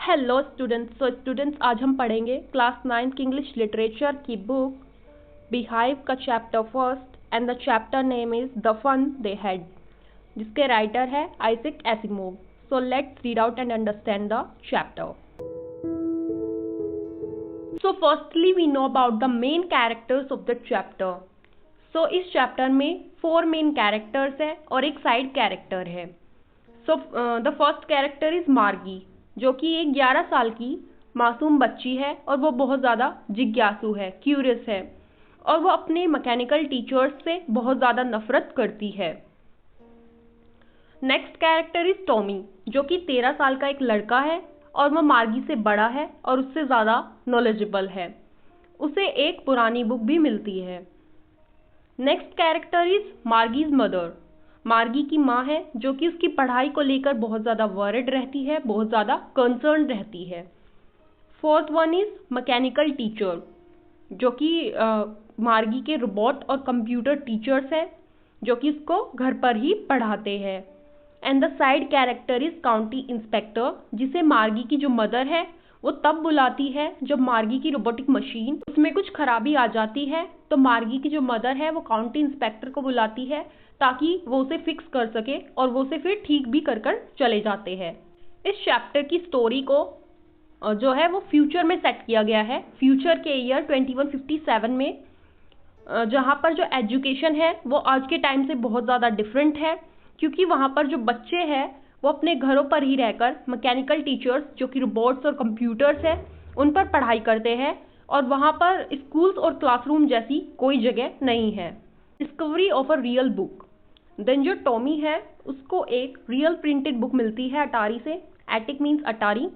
Hello students आज हम पढ़ेंगे क्लास 9 की इंग्लिश लिटरेचर की बुक बिहाइव का chapter first and the chapter name is the fun they had, जिसके राइटर है Isaac Asimov. So let's read out and understand the chapter. So firstly we know about the main characters of the chapter. So इस chapter में 4 main characters है और एक side character है। So the first character is मार्गी, जो कि एक 11 साल की मासूम बच्ची है और वो बहुत ज़्यादा जिज्ञासु है, क्यूरियस है, और वो अपने मैकेनिकल टीचर्स से बहुत ज़्यादा नफरत करती है। नेक्स्ट कैरेक्टर इज टॉमी, जो कि 13 साल का एक लड़का है और वो मार्गी से बड़ा है और उससे ज़्यादा नॉलेजेबल है। उसे एक पुरानी बुक भी मिलती है। नेक्स्ट कैरेक्टर इज मार्गीज मदर, मार्गी की माँ है, जो कि उसकी पढ़ाई को लेकर बहुत ज़्यादा वरिड रहती है, बहुत ज़्यादा कंसर्न रहती है। Fourth one is mechanical teacher, जो कि मार्गी के रोबोट और कंप्यूटर टीचर्स हैं, जो कि उसको घर पर ही पढ़ाते हैं। And the side character is county inspector, जिसे मार्गी की जो मदर है वो तब बुलाती है जब मार्गी की रोबोटिक मशीन उसमें कुछ खराबी आ जाती है, तो मार्गी की जो मदर है वो काउंटी इंस्पेक्टर को बुलाती है ताकि वो उसे फिक्स कर सके और वो उसे फिर ठीक भी कर चले जाते हैं। इस चैप्टर की स्टोरी को जो है वो फ्यूचर में सेट किया गया है, फ्यूचर के ईयर 2157 में, जहाँ पर जो एजुकेशन है वो आज के टाइम से बहुत ज़्यादा डिफरेंट है, क्योंकि वहाँ पर जो बच्चे हैं वो अपने घरों पर ही रहकर मैकेनिकल टीचर्स, जो कि रोबोट्स और कंप्यूटर्स हैं, उन पर पढ़ाई करते हैं और वहाँ पर स्कूल्स और क्लासरूम जैसी कोई जगह नहीं है। Discovery of a real book, then जो टॉमी है उसको एक रियल प्रिंटेड बुक मिलती है अटारी से, एटिक मीन्स अटारी,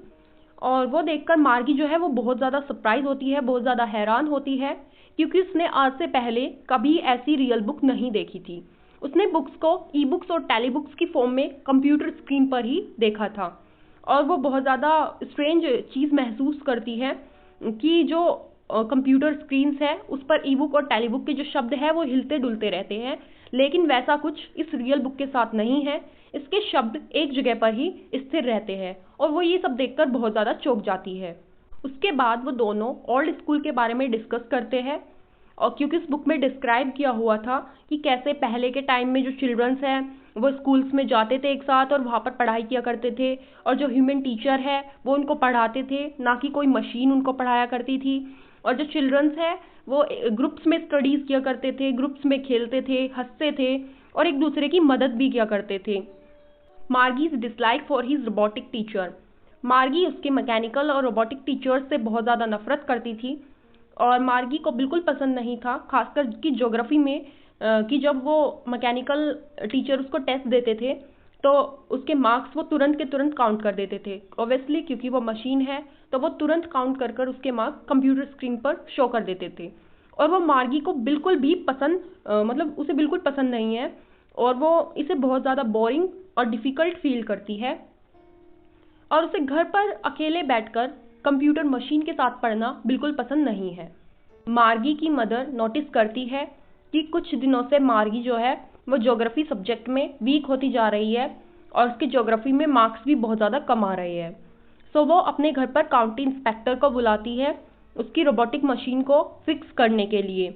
और वो देखकर मार्गी जो है वो बहुत ज़्यादा सरप्राइज होती है, बहुत ज़्यादा हैरान होती है, क्योंकि उसने आज से पहले कभी ऐसी रियल बुक नहीं देखी थी। उसने बुक्स को ई बुक्स और टेली बुक्स की फॉर्म में कंप्यूटर स्क्रीन पर ही देखा था, और वो बहुत ज़्यादा स्ट्रेंज चीज़ महसूस करती है कि जो कंप्यूटर स्क्रीन्स है उस पर ई बुक और टेली बुक के जो शब्द है वो हिलते डुलते रहते हैं, लेकिन वैसा कुछ इस रियल बुक के साथ नहीं है। इसके शब्द एक जगह पर ही स्थिर रहते हैं और वो ये सब देखकर बहुत ज़्यादा चौंक जाती है। उसके बाद वो दोनों ओल्ड स्कूल के बारे में डिस्कस करते हैं, और क्योंकि इस बुक में डिस्क्राइब किया हुआ था कि कैसे पहले के टाइम में जो चिल्ड्रंस हैं वो स्कूल्स में जाते थे एक साथ और वहाँ पर पढ़ाई किया करते थे, और जो ह्यूमन टीचर है वो उनको पढ़ाते थे, ना कि कोई मशीन उनको पढ़ाया करती थी, और जो चिल्ड्रंस है वो ग्रुप्स में स्टडीज़ किया करते थे, ग्रुप्स में खेलते थे, हंसते थे और एक दूसरे की मदद भी किया करते थे। Margie's dislike for his robotic teacher, Margie उसके मैकेनिकल और रोबोटिक टीचर्स से बहुत ज़्यादा नफरत करती थी, और मार्गी को बिल्कुल पसंद नहीं था, खासकर कि ज्योग्राफी में कि जब वो मैकेनिकल टीचर उसको टेस्ट देते थे तो उसके मार्क्स वो तुरंत के तुरंत काउंट कर देते थे। ऑब्वियसली क्योंकि वो मशीन है तो वो तुरंत काउंट कर उसके मार्क्स कंप्यूटर स्क्रीन पर शो कर देते थे, और वो मार्गी को बिल्कुल भी पसंद मतलब उसे बिल्कुल पसंद नहीं है, और वो इसे बहुत ज़्यादा बोरिंग और डिफ़िकल्ट फील करती है, और उसे घर पर अकेले बैठकर कंप्यूटर मशीन के साथ पढ़ना बिल्कुल पसंद नहीं है। मार्गी की मदर नोटिस करती है कि कुछ दिनों से मार्गी जो है वो ज्योग्राफी सब्जेक्ट में वीक होती जा रही है और उसकी ज्योग्राफी में मार्क्स भी बहुत ज़्यादा कम आ रहे हैं। सो वो अपने घर पर काउंटी इंस्पेक्टर को बुलाती है उसकी रोबोटिक मशीन को फिक्स करने के लिए।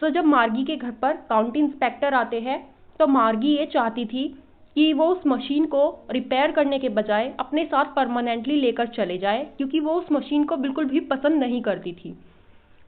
सो जब मार्गी के घर पर काउंटी इंस्पेक्टर आते हैं तो मार्गी ये चाहती थी कि वो उस मशीन को रिपेयर करने के बजाय अपने साथ परमानेंटली लेकर चले जाए, क्योंकि वो उस मशीन को बिल्कुल भी पसंद नहीं करती थी।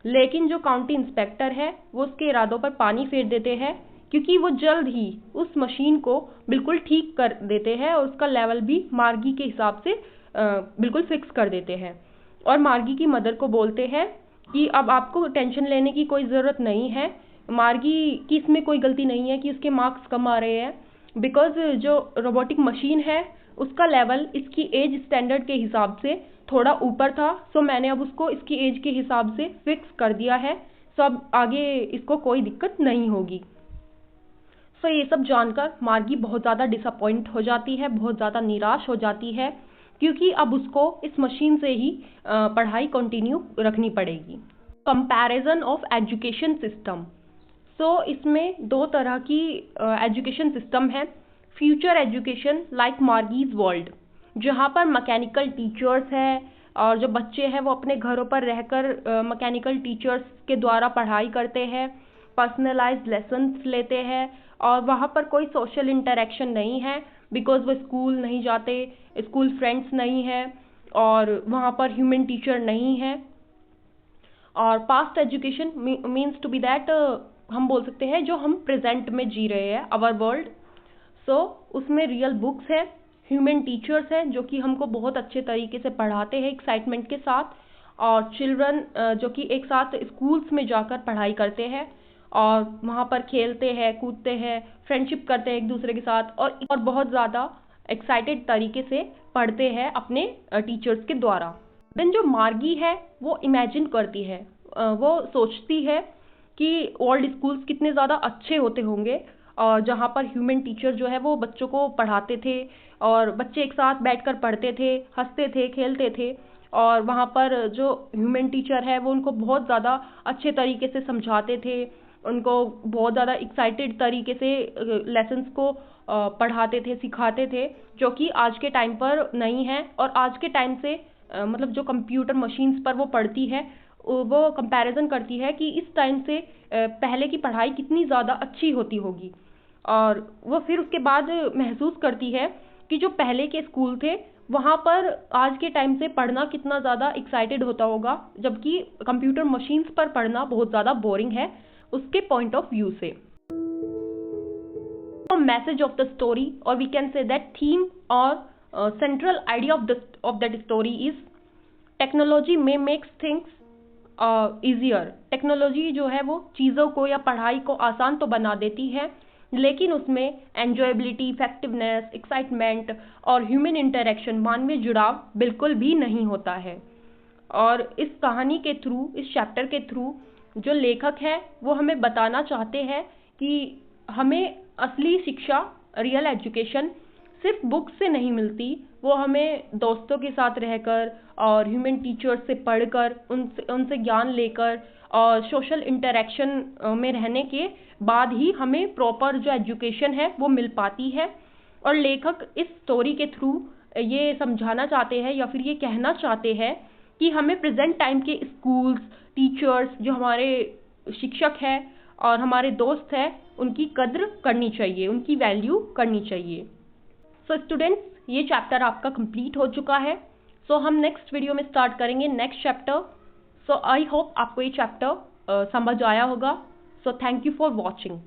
लेकिन जो काउंटी इंस्पेक्टर है वो उसके इरादों पर पानी फेर देते हैं, क्योंकि वो जल्द ही उस मशीन को बिल्कुल ठीक कर देते हैं और उसका लेवल भी मार्गी के हिसाब से बिल्कुल फिक्स कर देते हैं, और मार्गी की मदर को बोलते हैं कि अब आपको टेंशन लेने की कोई ज़रूरत नहीं है, मार्गी की इसमें कोई गलती नहीं है कि उसके मार्क्स कम आ रहे हैं, बिकॉज जो रोबोटिक मशीन है उसका लेवल इसकी एज स्टैंडर्ड के हिसाब से थोड़ा ऊपर था, सो मैंने अब उसको इसकी एज के हिसाब से फिक्स कर दिया है, सो अब आगे इसको कोई दिक्कत नहीं होगी। सो ये सब जानकर मार्गी बहुत ज़्यादा डिसअपॉइंट हो जाती है, बहुत ज़्यादा निराश हो जाती है, क्योंकि अब उसको इस मशीन से ही पढ़ाई कंटिन्यू रखनी पड़ेगी। कंपैरिजन ऑफ एजुकेशन सिस्टम, सो इसमें 2 तरह की एजुकेशन सिस्टम है। फ्यूचर एजुकेशन लाइक मार्गीज वर्ल्ड, जहाँ पर मैकेनिकल टीचर्स हैं और जो बच्चे हैं वो अपने घरों पर रहकर मैकेनिकल टीचर्स के द्वारा पढ़ाई करते हैं, पर्सनलाइज्ड लेसन्स लेते हैं और वहाँ पर कोई सोशल इंटरेक्शन नहीं है बिकॉज वो स्कूल नहीं जाते, स्कूल फ्रेंड्स नहीं है और वहाँ पर ह्यूमन टीचर नहीं है। और past education means to be that हम बोल सकते हैं जो हम प्रेजेंट में जी रहे हैं, आवर वर्ल्ड। सो उसमें रियल बुक्स है, ह्यूमन टीचर्स हैं जो कि हमको बहुत अच्छे तरीके से पढ़ाते हैं एक्साइटमेंट के साथ, और चिल्ड्रन जो कि एक साथ स्कूल्स में जाकर पढ़ाई करते हैं और वहाँ पर खेलते हैं, कूदते हैं, फ्रेंडशिप करते हैं एक दूसरे के साथ और बहुत ज़्यादा एक्साइटेड तरीके से पढ़ते हैं अपने टीचर्स के द्वारा। देन जो मार्गी है वो इमेजिन करती है, वो सोचती है कि ओल्ड स्कूल्स कितने ज़्यादा अच्छे होते होंगे और जहाँ पर ह्यूमन टीचर जो है वो बच्चों को पढ़ाते थे और बच्चे एक साथ बैठकर पढ़ते थे, हंसते थे, खेलते थे और वहाँ पर जो ह्यूमन टीचर है वो उनको बहुत ज़्यादा अच्छे तरीके से समझाते थे, उनको बहुत ज़्यादा एक्साइटेड तरीके से लेसन्स को पढ़ाते थे, सिखाते थे, जो कि आज के टाइम पर नहीं है। और आज के टाइम से मतलब जो कंप्यूटर मशीन्स पर वो पढ़ती है वो कंपैरिजन करती है कि इस टाइम से पहले की पढ़ाई कितनी ज़्यादा अच्छी होती होगी और वो फिर उसके बाद महसूस करती है कि जो पहले के स्कूल थे वहाँ पर आज के टाइम से पढ़ना कितना ज़्यादा एक्साइटेड होता होगा, जबकि कंप्यूटर मशीन्स पर पढ़ना बहुत ज़्यादा बोरिंग है उसके पॉइंट ऑफ व्यू से। मैसेज ऑफ द स्टोरी, और we can say that theme और central idea of that story is technology में मेक्स थिंग्स ईजियर। टेक्नोलॉजी जो है वो चीज़ों को या पढ़ाई को आसान तो बना देती है, लेकिन उसमें एन्जॉयबिलिटी, इफेक्टिवनेस, एक्साइटमेंट और ह्यूमन इंटरेक्शन, मानवीय जुड़ाव बिल्कुल भी नहीं होता है। और इस कहानी के थ्रू, इस चैप्टर के थ्रू जो लेखक है वो हमें बताना चाहते हैं कि हमें असली शिक्षा, रियल एजुकेशन सिर्फ बुक से नहीं मिलती, वो हमें दोस्तों के साथ रहकर और ह्यूमन टीचर्स से पढ़कर, उनसे ज्ञान लेकर और सोशल इंटरेक्शन में रहने के बाद ही हमें प्रॉपर जो एजुकेशन है वो मिल पाती है। और लेखक इस स्टोरी के थ्रू ये समझाना चाहते हैं या फिर ये कहना चाहते हैं कि हमें प्रेजेंट टाइम के स्कूल्स, टीचर्स, जो हमारे शिक्षक हैं और हमारे दोस्त हैं, उनकी कद्र करनी चाहिए, उनकी वैल्यू करनी चाहिए। सो स्टूडेंट्स, ये चैप्टर आपका कंप्लीट हो चुका है। सो हम नेक्स्ट वीडियो में स्टार्ट करेंगे next chapter. So I hope आपको ये चैप्टर समझ आया होगा। So thank you for watching.